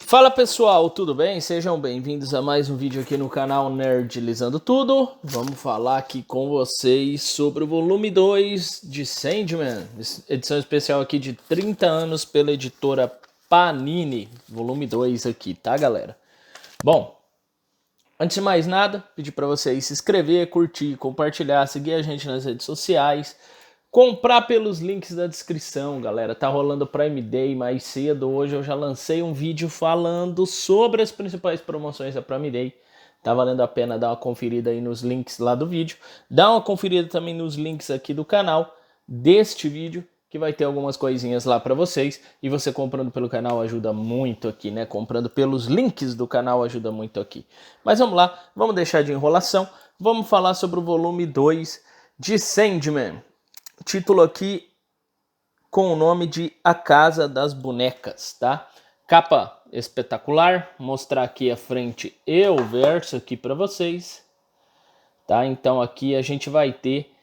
Fala pessoal, tudo bem? Sejam bem-vindos a mais um vídeo aqui no canal Nerdilizando Tudo. Vamos falar aqui com vocês sobre o volume 2 de Sandman, edição especial aqui de 30 anos pela editora Panini, volume 2 aqui, tá galera? Bom, antes de mais nada, pedir para vocês se inscrever, curtir, compartilhar, seguir a gente nas redes sociais, comprar pelos links da descrição, galera. Tá rolando Prime Day mais cedo. Hoje eu já lancei um vídeo falando sobre as principais promoções da Prime Day. Tá valendo a pena dar uma conferida aí nos links lá do vídeo. Dá uma conferida também nos links aqui do canal deste vídeo, que vai ter algumas coisinhas lá para vocês. E você comprando pelo canal ajuda muito aqui, né? Comprando pelos links do canal ajuda muito aqui. Mas vamos lá, vamos deixar de enrolação. Vamos falar sobre o volume 2 de Sandman. Título aqui com o nome de A Casa das Bonecas, tá? Capa espetacular, mostrar aqui a frente e o verso aqui para vocês, tá? Então aqui a gente vai ter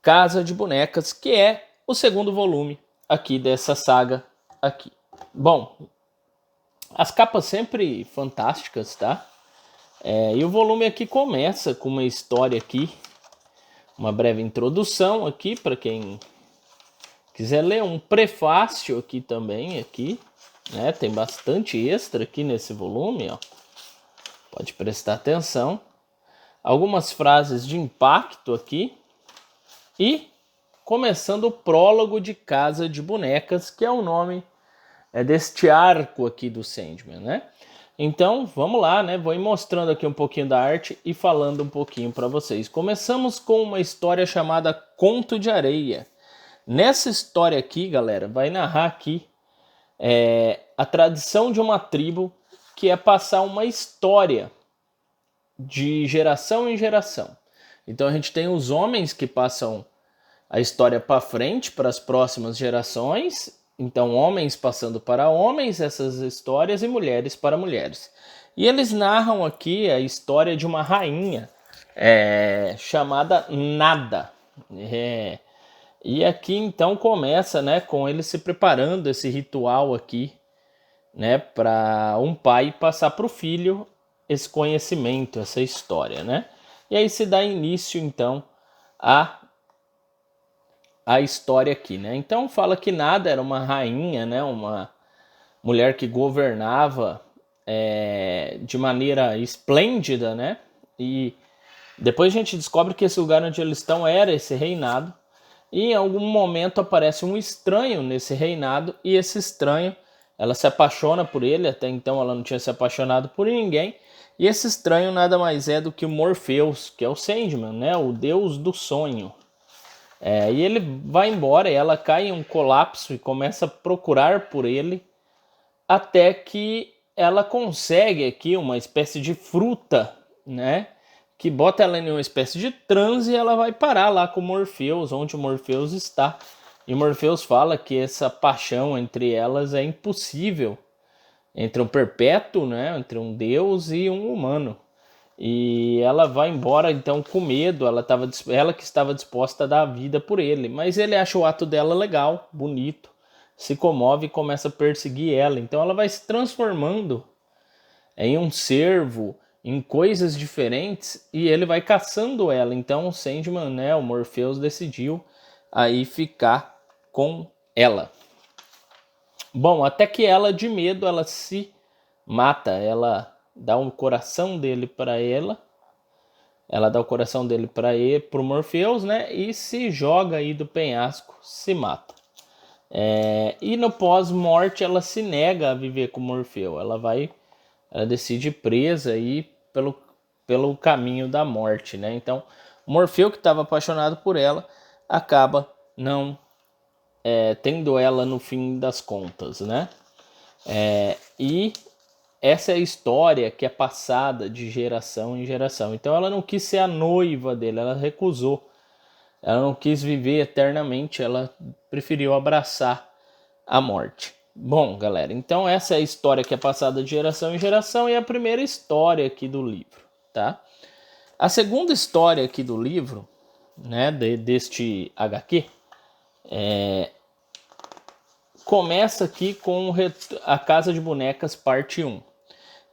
Casa de Bonecas, que é o segundo volume aqui dessa saga aqui. Bom, as capas sempre fantásticas, tá? E o volume aqui começa com uma história aqui, uma breve introdução aqui para quem quiser ler, um prefácio aqui também, aqui, né? Tem bastante extra aqui nesse volume, ó. Pode prestar atenção. Algumas frases de impacto aqui. E começando o prólogo de Casa de Bonecas, que é o nome deste arco aqui do Sandman, né? Então, vamos lá, né? Vou ir mostrando aqui um pouquinho da arte e falando um pouquinho para vocês. Começamos com uma história chamada Conto de Areia. Nessa história aqui, galera, vai narrar aqui a tradição de uma tribo que é passar uma história de geração em geração. Então a gente tem os homens que passam a história para frente, para as próximas gerações. Então homens passando para homens essas histórias e mulheres para mulheres. E eles narram aqui a história de uma rainha chamada Nada. E aqui então começa, né, com ele se preparando esse ritual aqui, né, para um pai passar para o filho esse conhecimento, essa história, né? E aí se dá início então a história aqui, né? Então fala que Nada era uma rainha, né, uma mulher que governava de maneira esplêndida, né? E depois a gente descobre que esse lugar onde eles estão era esse reinado. E em algum momento aparece um estranho nesse reinado, e esse estranho, ela se apaixona por ele, até então ela não tinha se apaixonado por ninguém, e esse estranho nada mais é do que o Morpheus, que é o Sandman, né, o deus do sonho. E ele vai embora, e ela cai em um colapso e começa a procurar por ele, até que ela consegue aqui uma espécie de fruta, né, que bota ela em uma espécie de transe, e ela vai parar lá com o Morpheus, onde o Morpheus está. E o Morpheus fala que essa paixão entre elas é impossível, entre um perpétuo, né, entre um deus e um humano. E ela vai embora então com medo, ela que estava disposta a dar a vida por ele, mas ele acha o ato dela legal, bonito, se comove e começa a perseguir ela. Então ela vai se transformando em um cervo, em coisas diferentes, e ele vai caçando ela. Então o Sandman, né, o Morpheus, decidiu aí ficar com ela. Bom, até que ela, de medo, ela se mata. Ela dá um coração dele para ela dá o coração dele para ele, pro Morpheus, né, e se joga aí do penhasco, se mata. E no pós-morte ela se nega a viver com o Morfeu. Ela decide ir presa aí pelo caminho da morte, né? Então, o Morfeu, que estava apaixonado por ela, acaba não tendo ela no fim das contas, né? E essa é a história que é passada de geração em geração. Então, ela não quis ser a noiva dele, ela recusou. Ela não quis viver eternamente, ela preferiu abraçar a morte. Bom, galera, então essa é a história que é passada de geração em geração e é a primeira história aqui do livro, tá? A segunda história aqui do livro, né, deste HQ, começa aqui com a Casa de Bonecas parte 1.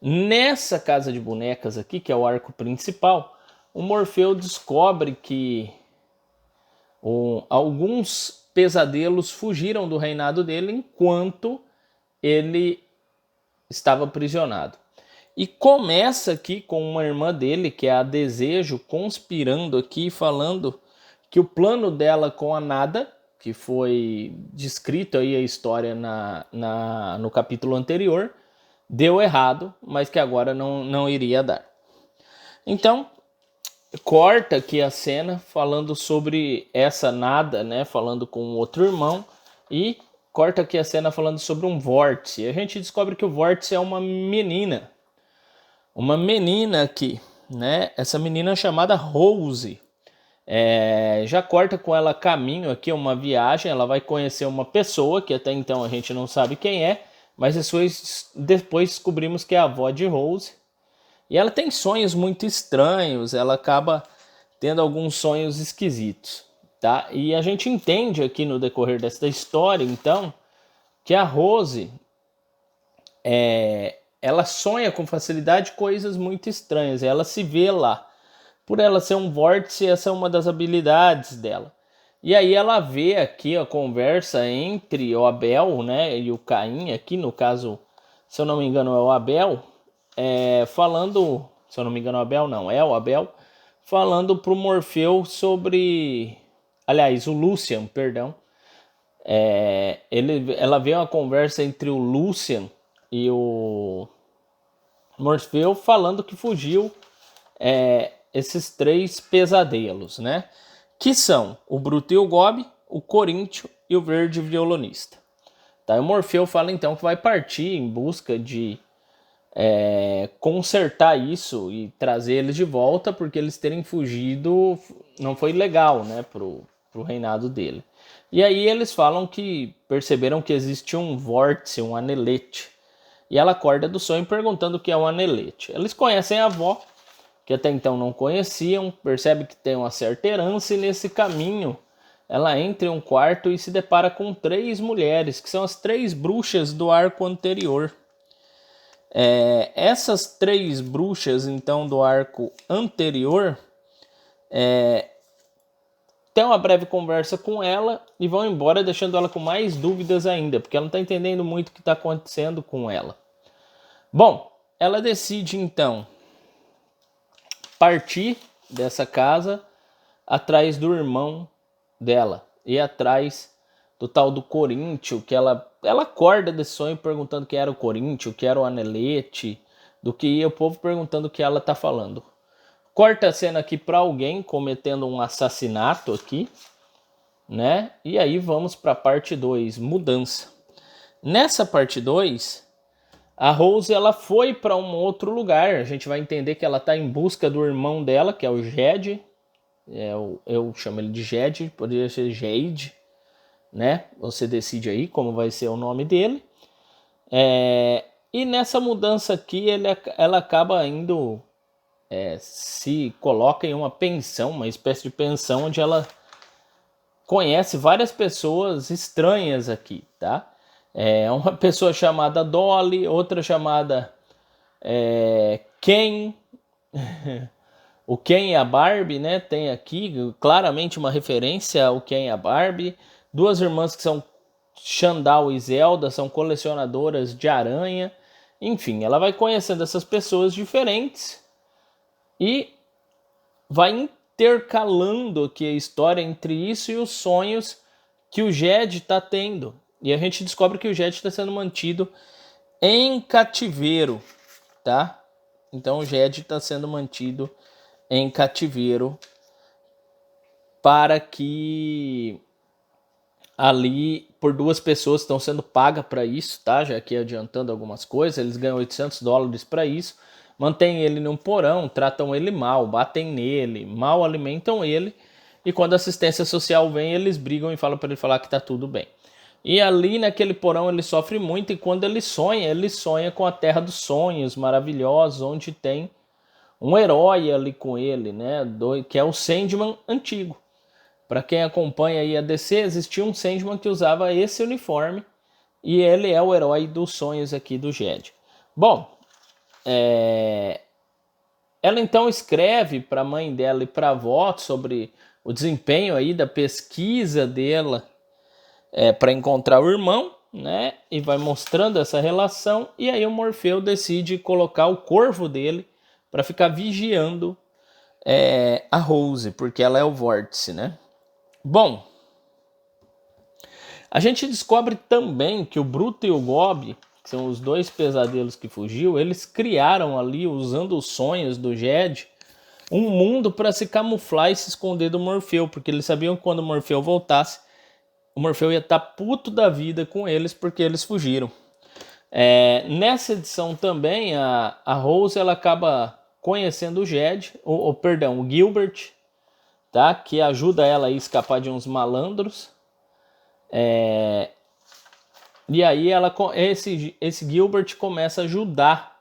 Nessa Casa de Bonecas aqui, que é o arco principal, o Morfeu descobre que alguns pesadelos fugiram do reinado dele enquanto ele estava aprisionado. E começa aqui com uma irmã dele, que é a Desejo, conspirando aqui, falando que o plano dela com a Nada, que foi descrito aí a história no capítulo anterior, deu errado, mas que agora não iria dar. Então, corta aqui a cena falando sobre essa Nada, né, falando com outro irmão, e corta aqui a cena falando sobre um vórtice. E a gente descobre que o vórtice é uma menina aqui, né? Essa menina chamada Rose. Já corta com ela caminho aqui, uma viagem. Ela vai conhecer uma pessoa que até então a gente não sabe quem é, mas depois descobrimos que é a avó de Rose. E ela tem sonhos muito estranhos, ela acaba tendo alguns sonhos esquisitos, tá? E a gente entende aqui no decorrer dessa história, então, que a Rose ela sonha com facilidade coisas muito estranhas, ela se vê lá. Por ela ser um vórtice, essa é uma das habilidades dela. E aí ela vê aqui a conversa entre o Abel, né, e o Caim, aqui no caso, se eu não me engano é o Abel, falando, se eu não me engano é o Abel, não, é o Abel, falando pro Morfeu sobre, aliás, o Lucian, perdão, ela vê uma conversa entre o Lucian e o Morfeu falando que fugiu esses 3 pesadelos, né? Que são o Bruto e o Gobi, o Coríntio e o Verde Violonista. Tá? O Morfeu fala então que vai partir em busca de consertar isso e trazer eles de volta, porque eles terem fugido não foi legal, né, pro reinado dele. E aí eles falam que perceberam que existe um vórtice, um anelete. E ela acorda do sonho perguntando o que é um anelete. Eles conhecem a avó, que até então não conheciam, percebe que tem uma certa herança, e nesse caminho ela entra em um quarto e se depara com 3 mulheres, que são as 3 bruxas do arco anterior. Essas 3 bruxas, então, do arco anterior, tem uma breve conversa com ela e vão embora, deixando ela com mais dúvidas ainda, porque ela não está entendendo muito o que está acontecendo com ela. Bom, ela decide então partir dessa casa atrás do irmão dela e atrás do tal do Coríntio, que ela acorda desse sonho perguntando quem era o Coríntio, que era o anelete, do que ia o povo perguntando o que ela tá falando. Corta a cena aqui para alguém cometendo um assassinato aqui, né? E aí vamos para a parte 2, mudança. Nessa parte 2, a Rose ela foi para um outro lugar. A gente vai entender que ela está em busca do irmão dela, que é o Jed. Eu chamo ele de Jed, poderia ser Jade, né? Você decide aí como vai ser o nome dele. E nessa mudança aqui ela acaba indo, se coloca em uma pensão, uma espécie de pensão, onde ela conhece várias pessoas estranhas aqui, tá? Uma pessoa chamada Dolly, outra chamada Ken. O Ken e a Barbie, né? Tem aqui claramente uma referência ao Ken e a Barbie. 2 irmãs que são Xandal e Zelda, são colecionadoras de aranha. Enfim, ela vai conhecendo essas pessoas diferentes e vai intercalando aqui a história entre isso e os sonhos que o Jed está tendo. E a gente descobre que o Jed está sendo mantido em cativeiro, tá? Então o Jed está sendo mantido em cativeiro para que ali por 2 pessoas estão sendo pagas para isso, tá? Já aqui adiantando algumas coisas, eles ganham $800 para isso. Mantêm ele num porão, tratam ele mal, batem nele, mal alimentam ele. E quando a assistência social vem, eles brigam e falam para ele falar que tá tudo bem. E ali naquele porão ele sofre muito, e quando ele sonha com a Terra dos Sonhos maravilhosos, onde tem um herói ali com ele, né? Que é o Sandman antigo. Para quem acompanha aí a DC, existia um Sandman que usava esse uniforme e ele é o herói dos sonhos aqui do Jed. Bom, ela então escreve para a mãe dela e para a avó sobre o desempenho aí da pesquisa dela para encontrar o irmão, né? E vai mostrando essa relação. E aí o Morfeu decide colocar o corvo dele para ficar vigiando a Rose, porque ela é o vórtice, né? Bom, a gente descobre também que o Bruto e o Gob, que são os dois pesadelos que fugiu, eles criaram ali, usando os sonhos do Jed, um mundo para se camuflar e se esconder do Morfeu, porque eles sabiam que quando o Morfeu voltasse, o Morfeu ia estar puto da vida com eles porque eles fugiram. Nessa edição também, a Rose ela acaba conhecendo o Jed, o Gilbert, tá? Que ajuda ela a escapar de uns malandros. E aí esse Gilbert começa a ajudar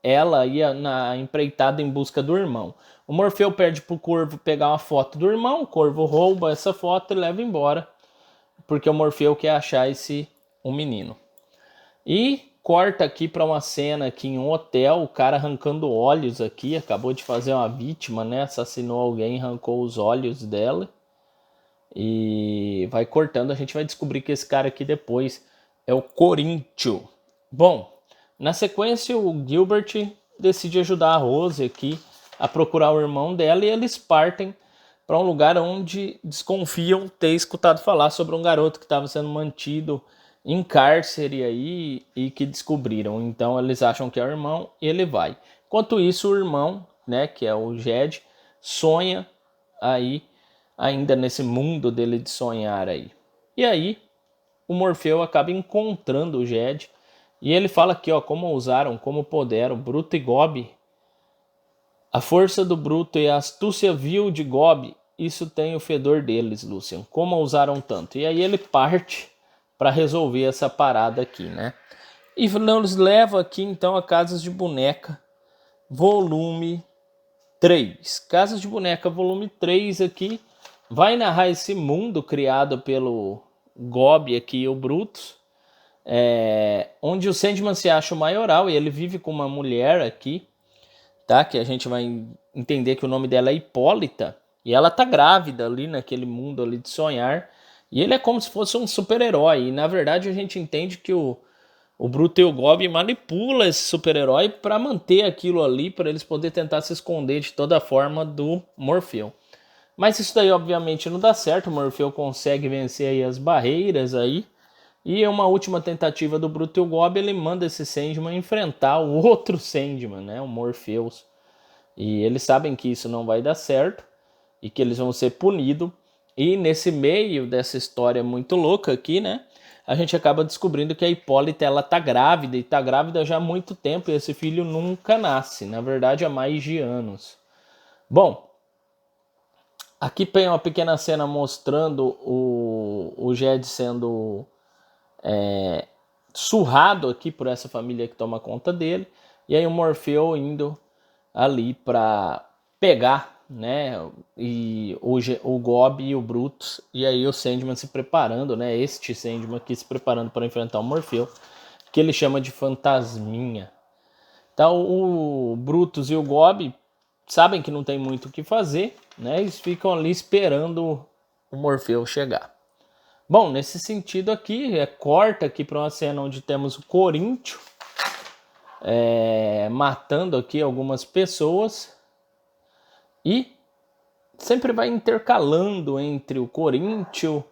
ela ia na empreitada em busca do irmão. O Morfeu pede pro Corvo pegar uma foto do irmão, o Corvo rouba essa foto e leva embora, porque o Morfeu quer achar um menino. E corta aqui para uma cena aqui em um hotel, o cara arrancando olhos aqui, acabou de fazer uma vítima, né? Assassinou alguém, arrancou os olhos dela. E vai cortando, a gente vai descobrir que esse cara aqui depois é o Coríntio. Bom, na sequência o Gilbert decide ajudar a Rose aqui a procurar o irmão dela e eles partem para um lugar onde desconfiam ter escutado falar sobre um garoto que estava sendo mantido em cárcere aí e que descobriram. Então eles acham que é o irmão e ele vai. Enquanto isso o irmão, né, que é o Jed, sonha aí ainda nesse mundo dele de sonhar aí. E aí o Morfeu acaba encontrando o Jed e ele fala aqui, ó, como usaram, como puderam, Bruto e Gob. A força do Bruto e a astúcia vil de Gob, isso tem o fedor deles, Lucian. Como usaram tanto? E aí ele parte para resolver essa parada aqui, né? E nos leva aqui então a Casas de Boneca, volume 3. Casas de Boneca, volume 3 aqui, vai narrar esse mundo criado pelo Gob aqui, o Brutus, onde o Sandman se acha o maioral e ele vive com uma mulher aqui, tá? Que a gente vai entender que o nome dela é Hipólita, e ela tá grávida ali naquele mundo ali de sonhar, e ele é como se fosse um super-herói, e na verdade a gente entende que o Bruto e o Gob manipula esse super-herói para manter aquilo ali, para eles poderem tentar se esconder de toda forma do Morfeu. Mas isso daí obviamente não dá certo, o Morfeu consegue vencer aí as barreiras aí, e uma última tentativa do Bruto e o Gob, ele manda esse Sandman enfrentar o outro Sandman, né, o Morpheus. E eles sabem que isso não vai dar certo e que eles vão ser punidos. E nesse meio dessa história muito louca aqui, né, a gente acaba descobrindo que a Hipólita ela tá grávida e tá grávida já há muito tempo e esse filho nunca nasce, na verdade há mais de anos. Bom, aqui tem uma pequena cena mostrando o Jed sendo surrado aqui por essa família que toma conta dele, e aí o Morfeu indo ali para pegar, né, e o Gob e o Brutus, e aí o Sandman se preparando, né, este Sandman aqui se preparando para enfrentar o Morfeu, que ele chama de Fantasminha. Então o Brutus e o Gob sabem que não tem muito o que fazer, né, eles ficam ali esperando o Morfeu chegar. Bom, nesse sentido aqui, corta aqui para uma cena onde temos o Coríntio matando aqui algumas pessoas e sempre vai intercalando entre o Coríntio,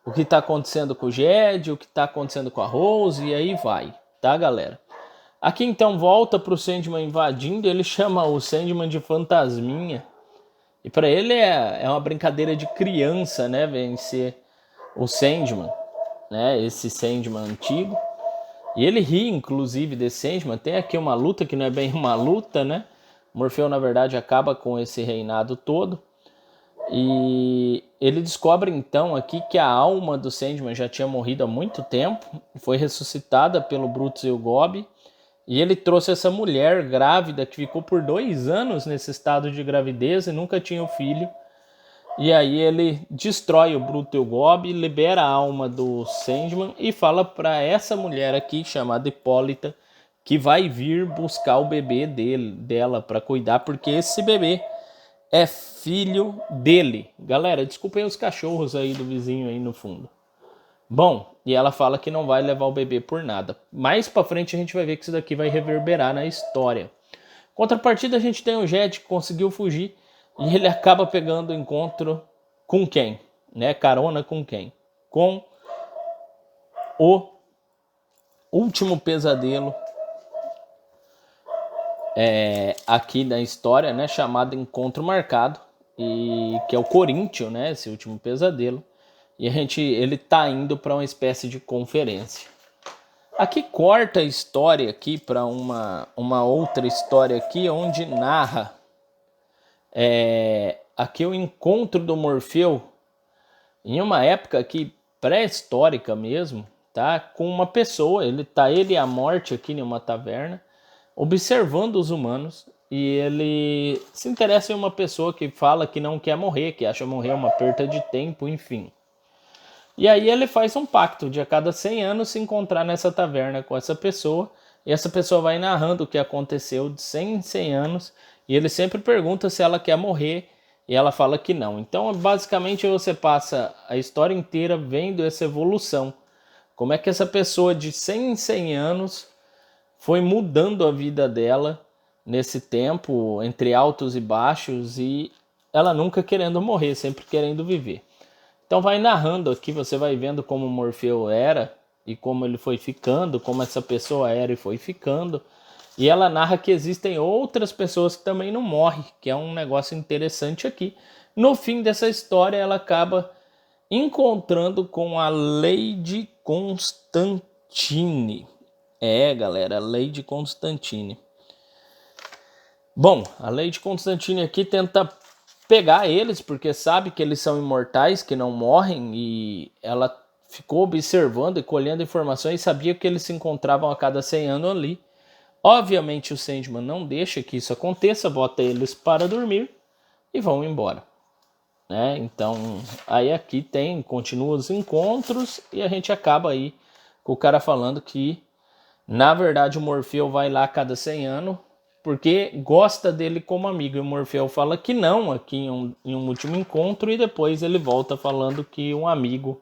o que está acontecendo com o Jed, o que está acontecendo com a Rose e aí vai, tá, galera? Aqui então volta para o Sandman invadindo, ele chama o Sandman de Fantasminha e para ele é uma brincadeira de criança, né, vencer o Sandman, né, esse Sandman antigo, e ele ri inclusive desse Sandman. Tem aqui uma luta que não é bem uma luta, né, Morfeu na verdade acaba com esse reinado todo, e ele descobre então aqui que a alma do Sandman já tinha morrido há muito tempo, foi ressuscitada pelo Brutus e o Gob, e ele trouxe essa mulher grávida que ficou por 2 anos nesse estado de gravidez e nunca tinha o filho, E aí ele destrói o Bruto e o Gob, libera a alma do Sandman e fala para essa mulher aqui, chamada Hipólita, que vai vir buscar o bebê dela para cuidar, porque esse bebê é filho dele. Galera, desculpem os cachorros aí do vizinho aí no fundo. Bom, e ela fala que não vai levar o bebê por nada. Mais pra frente a gente vai ver que isso daqui vai reverberar na história. Contrapartida, a gente tem o Jet que conseguiu fugir e ele acaba pegando o encontro com quem? Né? Carona com quem? Com o último pesadelo aqui da história, né? Chamado Encontro Marcado, e que é o Corinthians, né? Esse último pesadelo. E ele tá indo para uma espécie de conferência. Aqui corta a história aqui para uma outra história aqui, onde narra aqui o encontro do Morfeu em uma época aqui pré-histórica mesmo, tá? Com uma pessoa, ele e a morte aqui em uma taverna, observando os humanos, e ele se interessa em uma pessoa que fala que não quer morrer, que acha morrer uma perda de tempo, enfim. E aí ele faz um pacto de a cada 100 anos se encontrar nessa taverna com essa pessoa. E essa pessoa vai narrando o que aconteceu de 100 em 100 anos. E ele sempre pergunta se ela quer morrer. E ela fala que não. Então basicamente você passa a história inteira vendo essa evolução. Como é que essa pessoa de 100 em 100 anos foi mudando a vida dela nesse tempo, entre altos e baixos. E ela nunca querendo morrer, sempre querendo viver. Então vai narrando aqui, você vai vendo como o Morfeu era e como ele foi ficando, como essa pessoa era e foi ficando. E ela narra que existem outras pessoas que também não morrem, que é um negócio interessante aqui. No fim dessa história, ela acaba encontrando com a Lady Constantine. Galera, a Lady Constantine. Bom, a Lady Constantine aqui tenta pegar eles, porque sabe que eles são imortais, que não morrem, e ela ficou observando e colhendo informações e sabia que eles se encontravam a cada 100 anos ali. Obviamente o Sandman não deixa que isso aconteça, bota eles para dormir e vão embora. Né? Então, aí aqui continua os encontros e a gente acaba aí com o cara falando que, na verdade, o Morfeu vai lá a cada 100 anos, porque gosta dele como amigo. E o Morfeu fala que não aqui em um último encontro, e depois ele volta falando que um amigo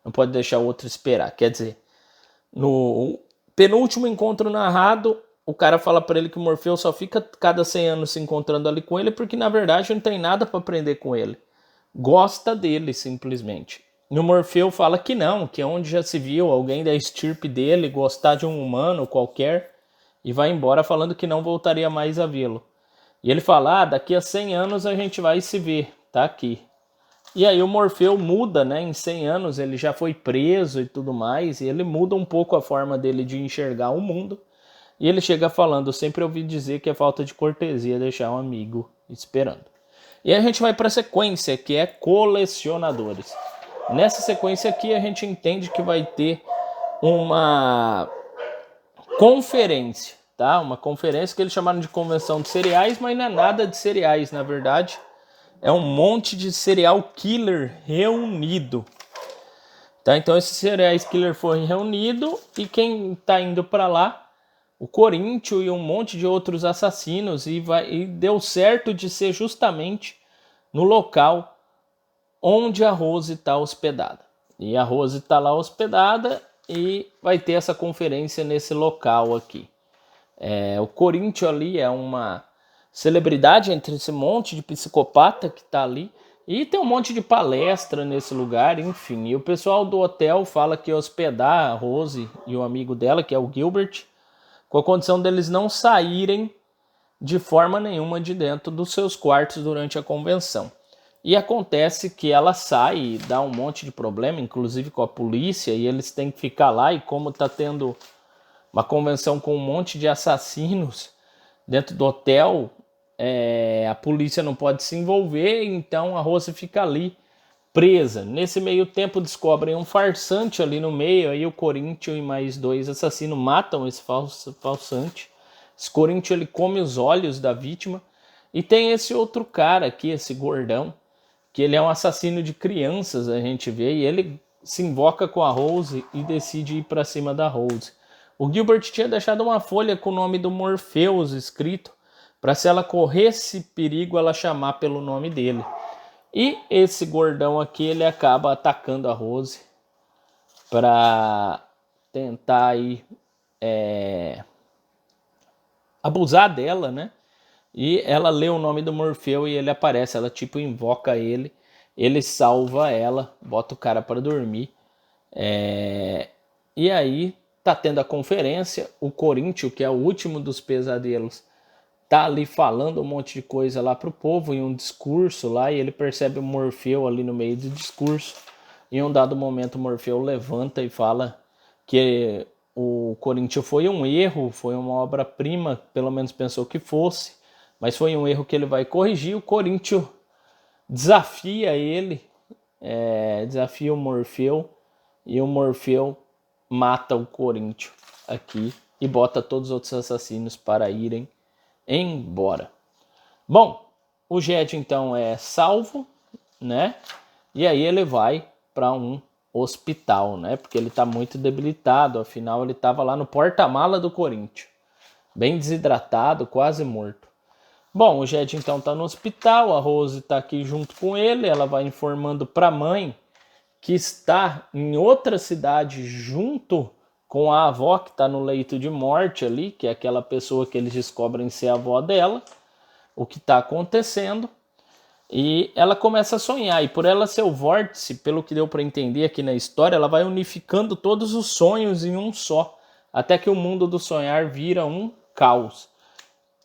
não pode deixar o outro esperar. Quer dizer, no penúltimo encontro narrado, o cara fala para ele que o Morfeu só fica cada 100 anos se encontrando ali com ele, porque na verdade não tem nada para aprender com ele. Gosta dele simplesmente. E o Morfeu fala que não, que é onde já se viu alguém da estirpe dele gostar de um humano qualquer, e vai embora falando que não voltaria mais a vê-lo. E ele fala, daqui a 100 anos a gente vai se ver, tá aqui. E aí o Morfeu muda, né? Em 100 anos ele já foi preso e tudo mais, e ele muda um pouco a forma dele de enxergar o mundo. E ele chega falando, eu sempre ouvi dizer que é falta de cortesia deixar um amigo esperando. E aí a gente vai para a sequência, que é colecionadores. Nessa sequência aqui a gente entende que vai ter uma conferência, tá? Uma conferência que eles chamaram de convenção de cereais, mas não é nada de cereais, na verdade. É um monte de serial killer reunido. Tá? Então esse serial killer foi reunido e quem tá indo para lá, o Corinthians e um monte de outros assassinos, e deu certo de ser justamente no local onde a Rose está hospedada. E a Rose está lá hospedada e vai ter essa conferência nesse local aqui. O Corinthians ali é uma celebridade entre esse monte de psicopata que está ali. E tem um monte de palestra nesse lugar, enfim. E o pessoal do hotel fala que ia hospedar a Rose e o amigo dela, que é o Gilbert, com a condição deles não saírem de forma nenhuma de dentro dos seus quartos durante a convenção. E acontece que ela sai e dá um monte de problema, inclusive com a polícia, e eles têm que ficar lá, e como está tendo uma convenção com um monte de assassinos dentro do hotel, a polícia não pode se envolver, então a Rose fica ali presa. Nesse meio tempo descobrem um farsante ali no meio, aí o Corinthians e mais 2 assassinos matam esse farsante. Esse Corinthians ele come os olhos da vítima, e tem esse outro cara aqui, esse gordão, que ele é um assassino de crianças, a gente vê, e ele se invoca com a Rose e decide ir para cima da Rose. O Gilbert tinha deixado uma folha com o nome do Morpheus escrito, para se ela corresse perigo, ela chamar pelo nome dele. E esse gordão aqui, ele acaba atacando a Rose para tentar aí, abusar dela, né? E ela lê o nome do Morfeu e ele aparece, ela tipo invoca ele, ele salva ela, bota o cara para dormir. E aí tá tendo a conferência, o Coríntio, que é o último dos pesadelos, tá ali falando um monte de coisa lá pro povo em um discurso lá, e ele percebe o Morfeu ali no meio do discurso. Em um dado momento o Morfeu levanta e fala que o Coríntio foi um erro, foi uma obra-prima, pelo menos pensou que fosse, mas foi um erro que ele vai corrigir. O Coríntio desafia ele, desafia o Morfeu, e o Morfeu mata o Coríntio aqui e bota todos os outros assassinos para irem embora. Bom, o Jed então é salvo, né? E aí ele vai para um hospital, né? Porque ele está muito debilitado, afinal ele estava lá no porta-mala do Coríntio, bem desidratado, quase morto. Bom, o Jed então está no hospital, a Rose está aqui junto com ele, ela vai informando para a mãe que está em outra cidade junto com a avó que está no leito de morte ali, que é aquela pessoa que eles descobrem ser a avó dela, o que está acontecendo. E ela começa a sonhar, e por ela ser o vórtice, pelo que deu para entender aqui na história, ela vai unificando todos os sonhos em um só, até que o mundo do sonhar vira um caos.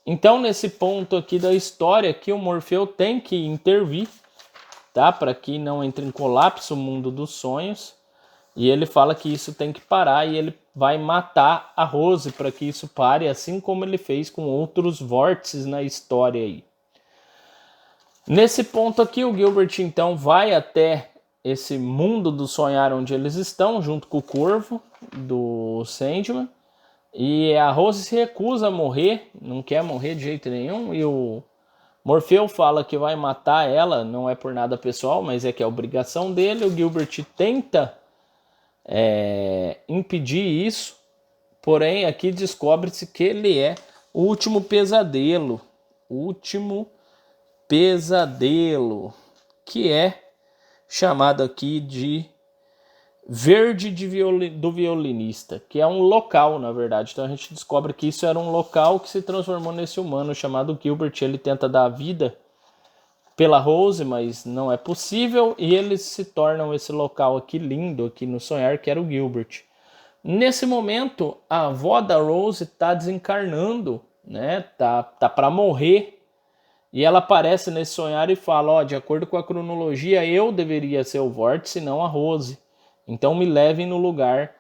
Então, nesse ponto aqui da história, que o Morfeu tem que intervir, tá? Para que não entre em colapso o mundo dos sonhos. E ele fala que isso tem que parar e ele vai matar a Rose para que isso pare, assim como ele fez com outros vórtices na história aí. Nesse ponto aqui, o Gilbert então vai até esse mundo do sonhar onde eles estão, junto com o Corvo do Sandman. E a Rose se recusa a morrer, não quer morrer de jeito nenhum. E o Morfeu fala que vai matar ela, não é por nada pessoal, mas é que é obrigação dele. O Gilbert tenta impedir isso, porém aqui descobre-se que ele é o último pesadelo. Que é chamado aqui de Verde do Violinista, que é um local, na verdade. Então a gente descobre que isso era um local que se transformou nesse humano chamado Gilbert. Ele tenta dar vida pela Rose, mas não é possível, e eles se tornam esse local aqui lindo, aqui no sonhar, que era o Gilbert. Nesse momento, a avó da Rose está desencarnando, né? Tá para morrer. E ela aparece nesse sonhar e fala, ó, de acordo com a cronologia, eu deveria ser o vórtice, não a Rose. Então me levem no lugar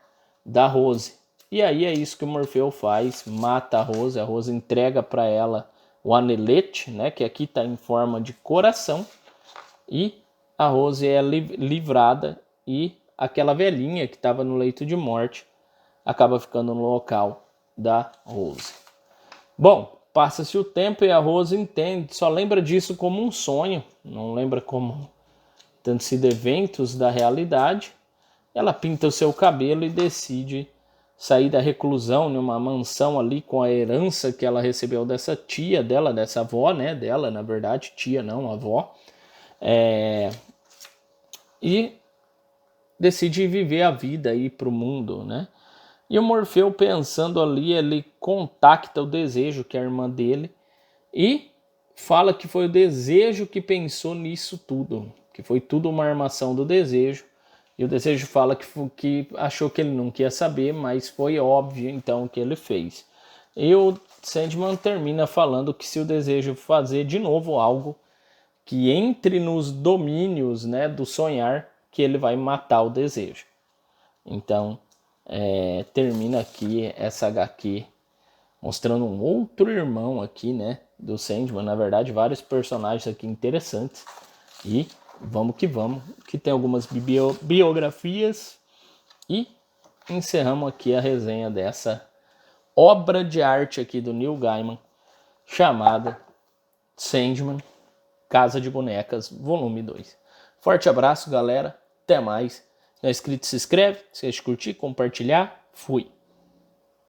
da Rose. E aí é isso que o Morfeu faz, mata a Rose entrega para ela o anelete, né, que aqui está em forma de coração, e a Rose é livrada e aquela velhinha que estava no leito de morte acaba ficando no local da Rose. Bom, passa-se o tempo e a Rose entende, só lembra disso como um sonho, não lembra como tendo sido eventos da realidade. Ela pinta o seu cabelo e decide sair da reclusão numa mansão ali com a herança que ela recebeu dessa tia dela, dessa avó, né, dela, na verdade, tia não, avó. E decide viver a vida aí pro mundo, né? E o Morfeu, pensando ali, ele contacta o Desejo, que é a irmã dele, e fala que foi o Desejo que pensou nisso tudo, que foi tudo uma armação do Desejo. E o Desejo fala que achou que ele nunca ia saber, mas foi óbvio então o que ele fez. E o Sandman termina falando que se o Desejo fazer de novo algo que entre nos domínios, né, do sonhar, que ele vai matar o Desejo. Então, termina aqui essa HQ mostrando um outro irmão aqui, né, do Sandman. Na verdade, vários personagens aqui interessantes. E vamos, que tem algumas biografias. E encerramos aqui a resenha dessa obra de arte aqui do Neil Gaiman, chamada Sandman, Casa de Bonecas, volume 2. Forte abraço, galera. Até mais. Se não é inscrito, se inscreve. Se quer curtir, compartilhar. Fui.